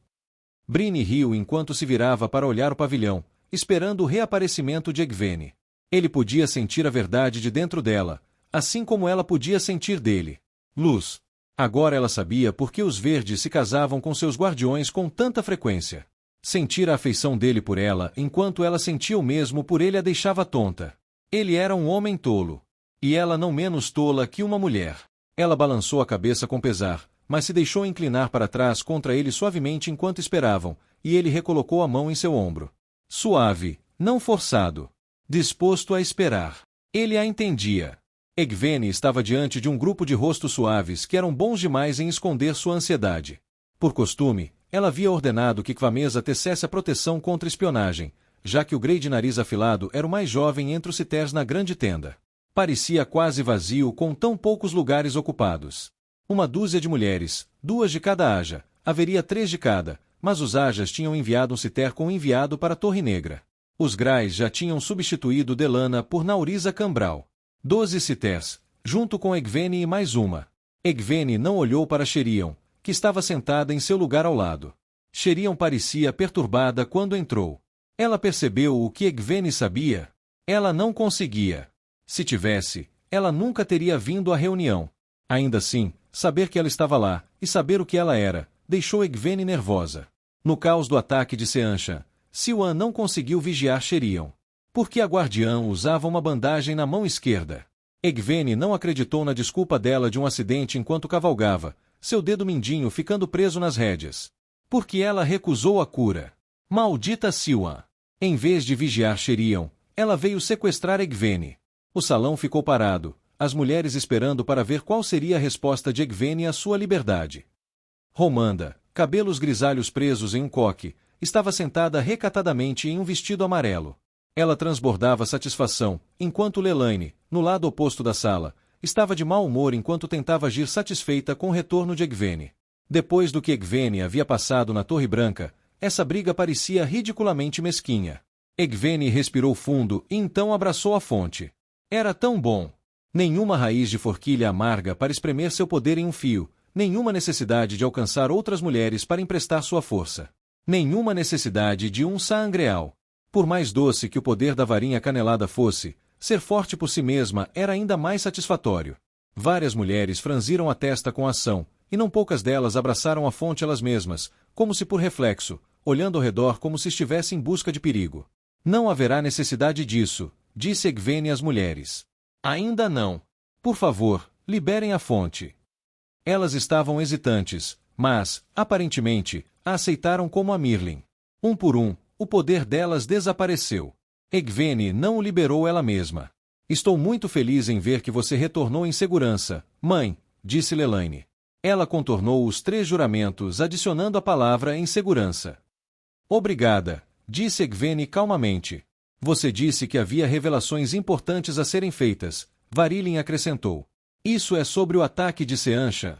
Bryne riu enquanto se virava para olhar o pavilhão, esperando o reaparecimento de Egwene. Ele podia sentir a verdade de dentro dela, assim como ela podia sentir dele. Luz. Agora ela sabia por que os verdes se casavam com seus guardiões com tanta frequência. Sentir a afeição dele por ela, enquanto ela sentia o mesmo por ele, a deixava tonta. Ele era um homem tolo. E ela não menos tola que uma mulher. Ela balançou a cabeça com pesar, mas se deixou inclinar para trás contra ele suavemente enquanto esperavam, e ele recolocou a mão em seu ombro. Suave, não forçado. Disposto a esperar. Ele a entendia. Egwene estava diante de um grupo de rostos suaves que eram bons demais em esconder sua ansiedade. Por costume, Ela havia ordenado que Kvamesa tecesse a proteção contra espionagem, já que o Grey de nariz afilado era o mais jovem entre os citers na grande tenda. Parecia quase vazio com tão poucos lugares ocupados. Uma dúzia de mulheres, 2 de cada aja, haveria 3 de cada, mas os ajas tinham enviado um citer com enviado para a Torre Negra. Os Grais já tinham substituído Delana por Naurisa Cambral. 12 citers, junto com Egvene e mais uma. Egvene não olhou para Sherion, que estava sentada em seu lugar ao lado. Sherion parecia perturbada quando entrou. Ela percebeu o que Egvene sabia. Ela não conseguia. Se tivesse, ela nunca teria vindo à reunião. Ainda assim, saber que ela estava lá, e saber o que ela era, deixou Egvene nervosa. No caos do ataque de Seanchan, Siwan não conseguiu vigiar Sherion. Porque a guardiã usava uma bandagem na mão esquerda. Egvene não acreditou na desculpa dela de um acidente enquanto cavalgava, seu dedo mindinho ficando preso nas rédeas. Porque ela recusou a cura. Maldita Siwan! Em vez de vigiar Sherion, ela veio sequestrar Egvene. O salão ficou parado, as mulheres esperando para ver qual seria a resposta de Egvene à sua liberdade. Romanda, cabelos grisalhos presos em um coque, estava sentada recatadamente em um vestido amarelo. Ela transbordava satisfação, enquanto Lelaine, no lado oposto da sala, estava de mau humor enquanto tentava agir satisfeita com o retorno de Egvene. Depois do que Egvene havia passado na Torre Branca, essa briga parecia ridiculamente mesquinha. Egvene respirou fundo e então abraçou a fonte. Era tão bom. Nenhuma raiz de forquilha amarga para espremer seu poder em um fio, nenhuma necessidade de alcançar outras mulheres para emprestar sua força. Nenhuma necessidade de um sangreal. Por mais doce que o poder da varinha canelada fosse, ser forte por si mesma era ainda mais satisfatório. Várias mulheres franziram a testa com ação, e não poucas delas abraçaram a fonte elas mesmas, como se por reflexo, olhando ao redor como se estivessem em busca de perigo. Não haverá necessidade disso, disse Egvene às mulheres. Ainda não. Por favor, liberem a fonte. Elas estavam hesitantes, mas, aparentemente, a aceitaram como a Mirlin. Um por um, o poder delas desapareceu. Egvene não o liberou ela mesma. Estou muito feliz em ver que você retornou em segurança, mãe, disse Lelaine. Ela contornou os 3 juramentos adicionando a palavra em segurança. Obrigada, disse Egvene calmamente. Você disse que havia revelações importantes a serem feitas, Varilin acrescentou. Isso é sobre o ataque de Seanchan.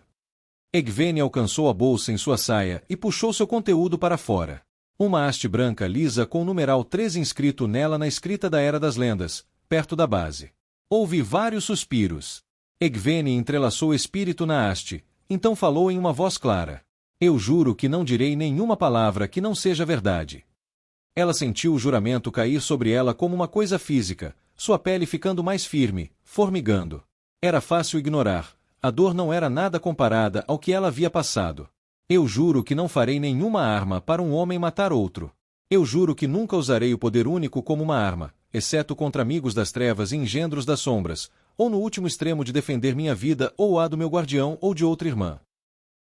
Egvene alcançou a bolsa em sua saia e puxou seu conteúdo para fora. Uma haste branca lisa com o numeral 13 inscrito nela na escrita da Era das Lendas, perto da base. Houve vários suspiros. Egvene entrelaçou o espírito na haste, então falou em uma voz clara. Eu juro que não direi nenhuma palavra que não seja verdade. Ela sentiu o juramento cair sobre ela como uma coisa física, sua pele ficando mais firme, formigando. Era fácil ignorar, a dor não era nada comparada ao que ela havia passado. Eu juro que não farei nenhuma arma para um homem matar outro. Eu juro que nunca usarei o poder único como uma arma, exceto contra amigos das trevas e engendros das sombras, ou no último extremo de defender minha vida ou a do meu guardião ou de outra irmã.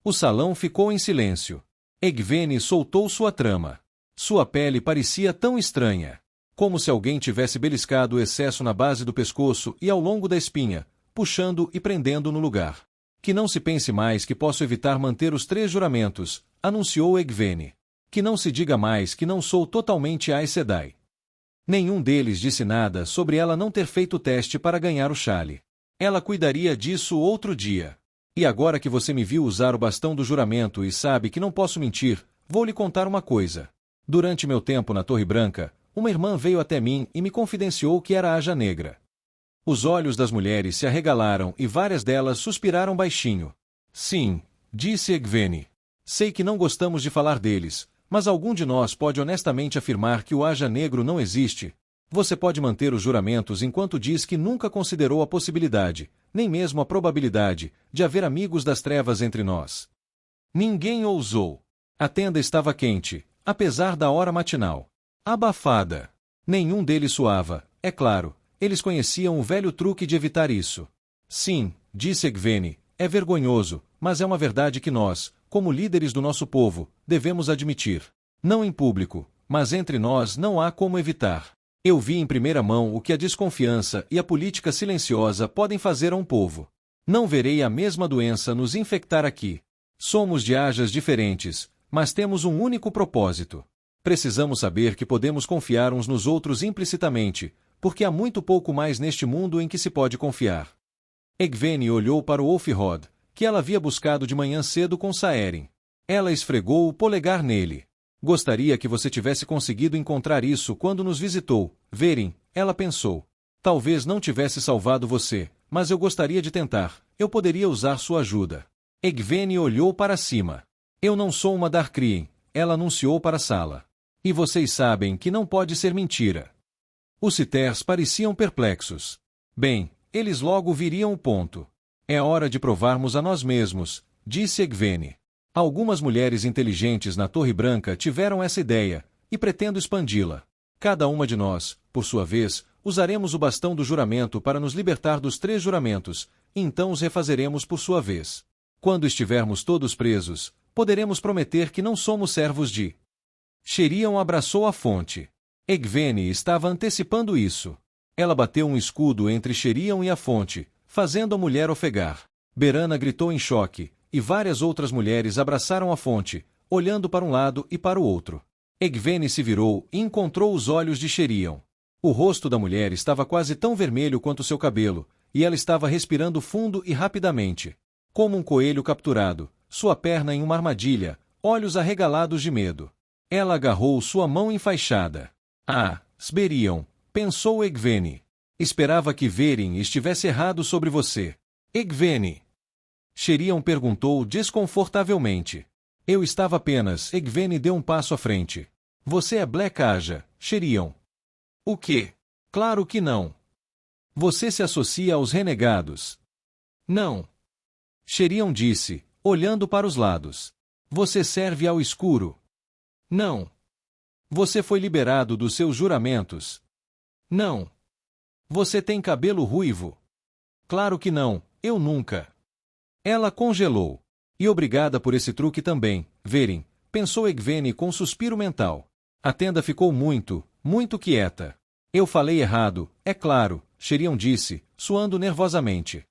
O salão ficou em silêncio. Egvene soltou sua trama. Sua pele parecia tão estranha. Como se alguém tivesse beliscado o excesso na base do pescoço e ao longo da espinha, puxando e prendendo no lugar. Que não se pense mais que posso evitar manter os 3 juramentos, anunciou Egvene. Que não se diga mais que não sou totalmente Aes Sedai. Nenhum deles disse nada sobre ela não ter feito o teste para ganhar o chale. Ela cuidaria disso outro dia. E agora que você me viu usar o bastão do juramento e sabe que não posso mentir, vou lhe contar uma coisa. Durante meu tempo na Torre Branca, uma irmã veio até mim e me confidenciou que era a Aja Negra. Os olhos das mulheres se arregalaram e várias delas suspiraram baixinho. Sim, disse Egvene. Sei que não gostamos de falar deles, mas algum de nós pode honestamente afirmar que o Aja Negro não existe. Você pode manter os juramentos enquanto diz que nunca considerou a possibilidade, nem mesmo a probabilidade, de haver amigos das trevas entre nós. Ninguém ousou. A tenda estava quente, apesar da hora matinal. Abafada. Nenhum deles suava, é claro. Eles conheciam o velho truque de evitar isso. Sim, disse Egvene, é vergonhoso, mas é uma verdade que nós, como líderes do nosso povo, devemos admitir. Não em público, mas entre nós não há como evitar. Eu vi em primeira mão o que a desconfiança e a política silenciosa podem fazer a um povo. Não verei a mesma doença nos infectar aqui. Somos de ajas diferentes, mas temos um único propósito. Precisamos saber que podemos confiar uns nos outros implicitamente, porque há muito pouco mais neste mundo em que se pode confiar. Egwene olhou para o Ulfrod, que ela havia buscado de manhã cedo com Saerin. Ela esfregou o polegar nele. Gostaria que você tivesse conseguido encontrar isso quando nos visitou, Verin, ela pensou. Talvez não tivesse salvado você, mas eu gostaria de tentar, eu poderia usar sua ajuda. Egwene olhou para cima. Eu não sou uma Darkrien, ela anunciou para a sala. E vocês sabem que não pode ser mentira. Os Cithers pareciam perplexos. Bem, eles logo viriam o ponto. É hora de provarmos a nós mesmos, disse Egwene. Algumas mulheres inteligentes na Torre Branca tiveram essa ideia, e pretendo expandi-la. Cada uma de nós, por sua vez, usaremos o bastão do juramento para nos libertar dos 3 juramentos, e então os refazeremos por sua vez. Quando estivermos todos presos, poderemos prometer que não somos servos de... Sherion abraçou a fonte. Egwene estava antecipando isso. Ela bateu um escudo entre Sherion e a fonte, fazendo a mulher ofegar. Berana gritou em choque, e várias outras mulheres abraçaram a fonte, olhando para um lado e para o outro. Egwene se virou e encontrou os olhos de Sherion. O rosto da mulher estava quase tão vermelho quanto seu cabelo, e ela estava respirando fundo e rapidamente. Como um coelho capturado, sua perna em uma armadilha, olhos arregalados de medo. Ela agarrou sua mão enfaixada. Ah, Sberion, pensou Egwene. Esperava que Verin estivesse errado sobre você. Egwene. Sherion perguntou desconfortavelmente. Eu estava apenas. Egwene deu um passo à frente. Você é Black Aja, Sherion. O quê? Claro que não. Você se associa aos renegados. Não. Sherion disse, olhando para os lados. Você serve ao escuro. Não. Você foi liberado dos seus juramentos. Não. Você tem cabelo ruivo. Claro que não, eu nunca. Ela congelou. E obrigada por esse truque também, Verin, pensou Egwene com um suspiro mental. A tenda ficou muito, muito quieta. Eu falei errado, é claro, Sherion disse, suando nervosamente.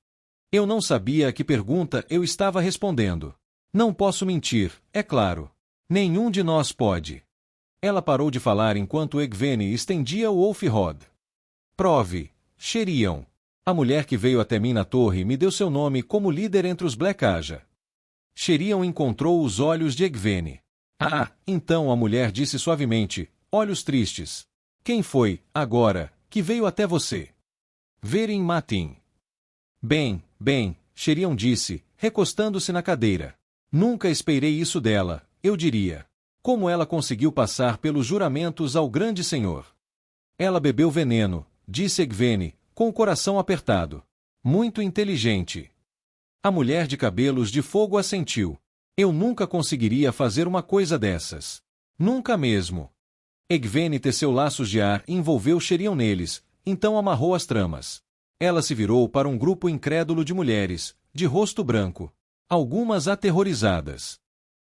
Eu não sabia a que pergunta eu estava respondendo. Não posso mentir, é claro. Nenhum de nós pode. Ela parou de falar enquanto Egwene estendia o Ulfrod. Prove, Sherion. A mulher que veio até mim na torre me deu seu nome como líder entre os Black Aja. Sherion encontrou os olhos de Egwene. Ah, então a mulher disse suavemente, olhos tristes. Quem foi, agora, que veio até você? Verin Matin. Bem, Sherion disse, recostando-se na cadeira. Nunca esperei isso dela, eu diria. Como ela conseguiu passar pelos juramentos ao grande senhor? Ela bebeu veneno, disse Egwene, com o coração apertado. Muito inteligente. A mulher de cabelos de fogo assentiu. Eu nunca conseguiria fazer uma coisa dessas. Nunca mesmo. Egwene teceu laços de ar e envolveu Sherion neles, então amarrou as tramas. Ela se virou para um grupo incrédulo de mulheres, de rosto branco. Algumas aterrorizadas.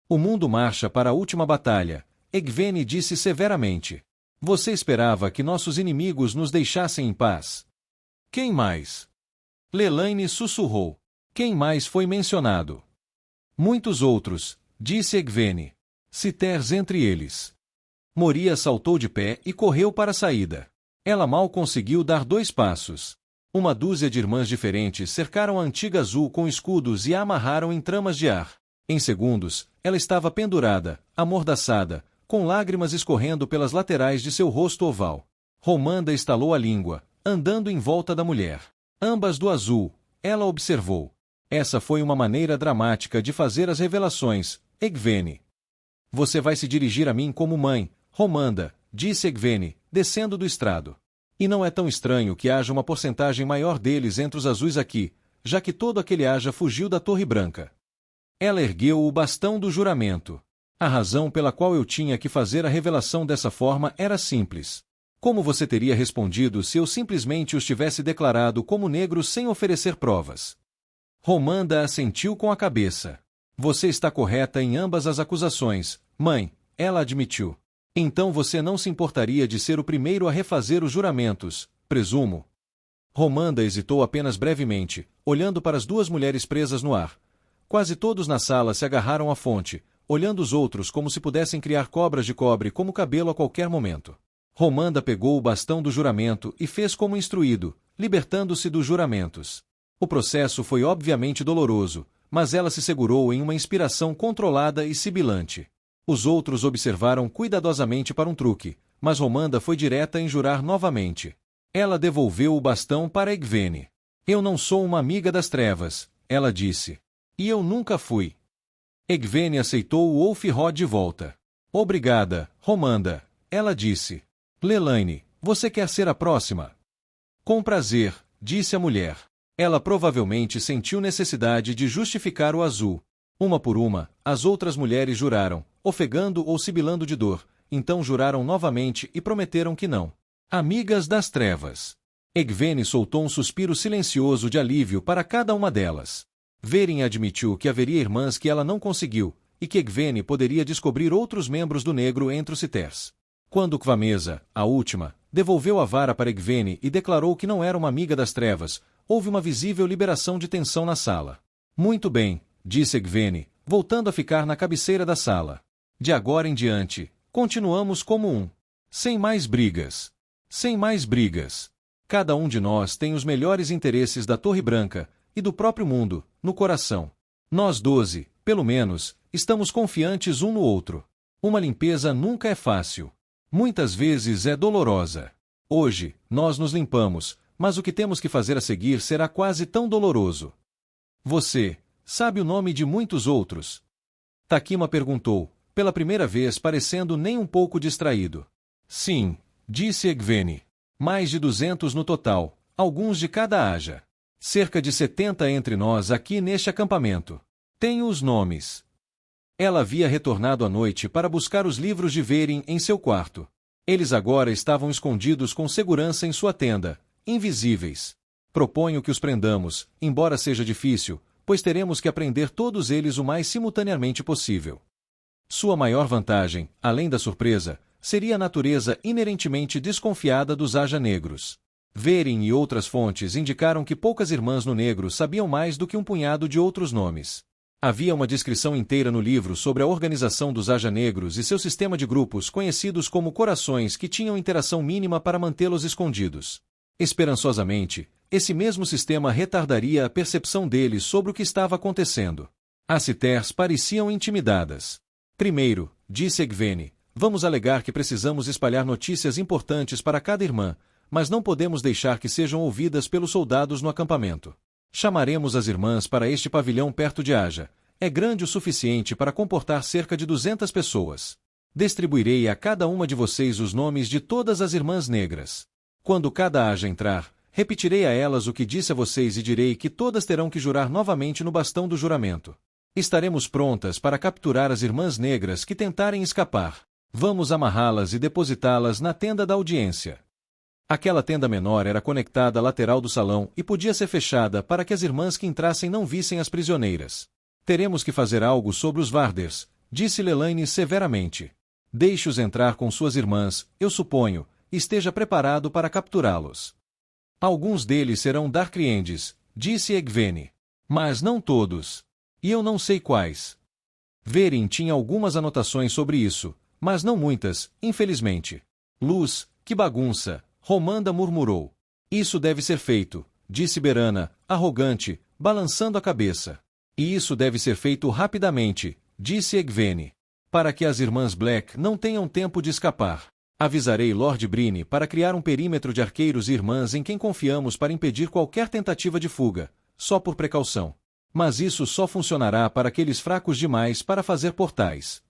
O mundo marcha para a última batalha, Egwene disse severamente. Você esperava que nossos inimigos nos deixassem em paz? Quem mais? Lelaine sussurrou. Quem mais foi mencionado? Muitos outros, disse Egwene. Cithers entre eles. Moria saltou de pé e correu para a saída. Ela mal conseguiu dar 2 passos. Uma dúzia de irmãs diferentes cercaram a antiga azul com escudos e a amarraram em tramas de ar. Em segundos, ela estava pendurada, amordaçada, com lágrimas escorrendo pelas laterais de seu rosto oval. Romanda estalou a língua, andando em volta da mulher. Ambas do azul, ela observou. Essa foi uma maneira dramática de fazer as revelações, Egwene. Você vai se dirigir a mim como mãe, Romanda, disse Egwene, descendo do estrado. E não é tão estranho que haja uma porcentagem maior deles entre os azuis aqui, já que todo aquele Aja fugiu da Torre Branca. Ela ergueu o bastão do juramento. A razão pela qual eu tinha que fazer a revelação dessa forma era simples. Como você teria respondido se eu simplesmente os tivesse declarado como negros sem oferecer provas? Romanda assentiu com a cabeça. Você está correta em ambas as acusações, mãe, ela admitiu. Então você não se importaria de ser o primeiro a refazer os juramentos, presumo? Romanda hesitou apenas brevemente, olhando para as 2 mulheres presas no ar. Quase todos na sala se agarraram à fonte, olhando os outros como se pudessem criar cobras de cobre como cabelo a qualquer momento. Romanda pegou o bastão do juramento e fez como instruído, libertando-se dos juramentos. O processo foi obviamente doloroso, mas ela se segurou em uma inspiração controlada e sibilante. Os outros observaram cuidadosamente para um truque, mas Romanda foi direta em jurar novamente. Ela devolveu o bastão para Egwene. Eu não sou uma amiga das trevas, ela disse. E eu nunca fui. Egwene aceitou o Ulfrod de volta. Obrigada, Romanda, ela disse. Lelaine, você quer ser a próxima? Com prazer, disse a mulher. Ela provavelmente sentiu necessidade de justificar o azul. Uma por uma, as outras mulheres juraram, ofegando ou sibilando de dor, então juraram novamente e prometeram que não. Amigas das trevas. Egwene soltou um suspiro silencioso de alívio para cada uma delas. Verin admitiu que haveria irmãs que ela não conseguiu, e que Egwene poderia descobrir outros membros do negro entre os Cithers. Quando Kvammeza, a última, devolveu a vara para Egwene e declarou que não era uma amiga das trevas, houve uma visível liberação de tensão na sala. Muito bem, disse Egwene, voltando a ficar na cabeceira da sala. De agora em diante, continuamos como um. Sem mais brigas. Sem mais brigas. Cada um de nós tem os melhores interesses da Torre Branca, e do próprio mundo, no coração. Nós 12, pelo menos, estamos confiantes um no outro. Uma limpeza nunca é fácil. Muitas vezes é dolorosa. Hoje, nós nos limpamos, mas o que temos que fazer a seguir será quase tão doloroso. Você sabe o nome de muitos outros? Takima perguntou, pela primeira vez parecendo nem um pouco distraído. Sim, disse Egwene. Mais de 200 no total, alguns de cada aja. Cerca de 70 entre nós aqui neste acampamento. Tenho os nomes. Ela havia retornado à noite para buscar os livros de Verin em seu quarto. Eles agora estavam escondidos com segurança em sua tenda, invisíveis. Proponho que os prendamos, embora seja difícil, pois teremos que aprender todos eles o mais simultaneamente possível. Sua maior vantagem, além da surpresa, seria a natureza inerentemente desconfiada dos Aja Negros. Verin e outras fontes indicaram que poucas irmãs no negro sabiam mais do que um punhado de outros nomes. Havia uma descrição inteira no livro sobre a organização dos Aja Negros e seu sistema de grupos conhecidos como corações que tinham interação mínima para mantê-los escondidos. Esperançosamente, esse mesmo sistema retardaria a percepção deles sobre o que estava acontecendo. As Cithers pareciam intimidadas. Primeiro, disse Egwene, vamos alegar que precisamos espalhar notícias importantes para cada irmã, mas não podemos deixar que sejam ouvidas pelos soldados no acampamento. Chamaremos as irmãs para este pavilhão perto de Aja. É grande o suficiente para comportar cerca de 200 pessoas. Distribuirei a cada uma de vocês os nomes de todas as irmãs negras. Quando cada Aja entrar, repetirei a elas o que disse a vocês e direi que todas terão que jurar novamente no bastão do juramento. Estaremos prontas para capturar as irmãs negras que tentarem escapar. Vamos amarrá-las e depositá-las na tenda da audiência. Aquela tenda menor era conectada à lateral do salão e podia ser fechada para que as irmãs que entrassem não vissem as prisioneiras. Teremos que fazer algo sobre os Varders, disse Lelaine severamente. Deixe-os entrar com suas irmãs, eu suponho, e esteja preparado para capturá-los. Alguns deles serão Darkriendes, disse Egwene. Mas não todos. E eu não sei quais. Verin tinha algumas anotações sobre isso, mas não muitas, infelizmente. Luz, que bagunça! Romanda murmurou. Isso deve ser feito, disse Berana, arrogante, balançando a cabeça. E isso deve ser feito rapidamente, disse Egwene. Para que as irmãs Black não tenham tempo de escapar. Avisarei Lord Brine para criar um perímetro de arqueiros e irmãs em quem confiamos para impedir qualquer tentativa de fuga, só por precaução. Mas isso só funcionará para aqueles fracos demais para fazer portais.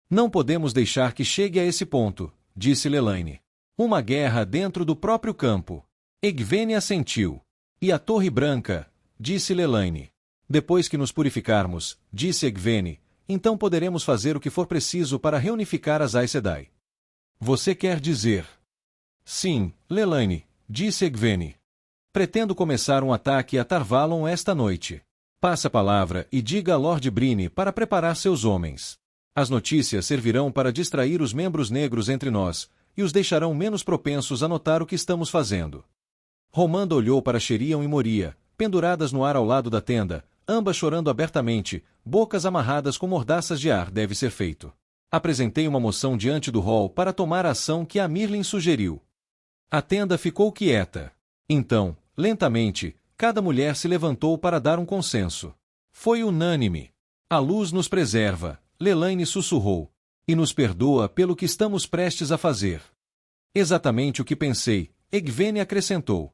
Não podemos deixar que chegue a esse ponto, disse Lelaine. Uma guerra dentro do próprio campo. Egwene assentiu. E a Torre Branca, disse Lelaine. Depois que nos purificarmos, disse Egwene, então poderemos fazer o que for preciso para reunificar as Aes Sedai. Você quer dizer? Sim, Lelaine, disse Egwene. Pretendo começar um ataque a Tar-Valon esta noite. Passe a palavra e diga a Lord Brine para preparar seus homens. As notícias servirão para distrair os membros negros entre nós, e os deixarão menos propensos a notar o que estamos fazendo. Romanda olhou para Sheriam e Moria, penduradas no ar ao lado da tenda, ambas chorando abertamente, bocas amarradas com mordaças de ar deve ser feito. Apresentei uma moção diante do hall para tomar a ação que a Mirlin sugeriu. A tenda ficou quieta. Então, lentamente, cada mulher se levantou para dar um consenso. Foi unânime. A luz nos preserva, Lelaine sussurrou, e nos perdoa pelo que estamos prestes a fazer. Exatamente o que pensei, Egwene acrescentou.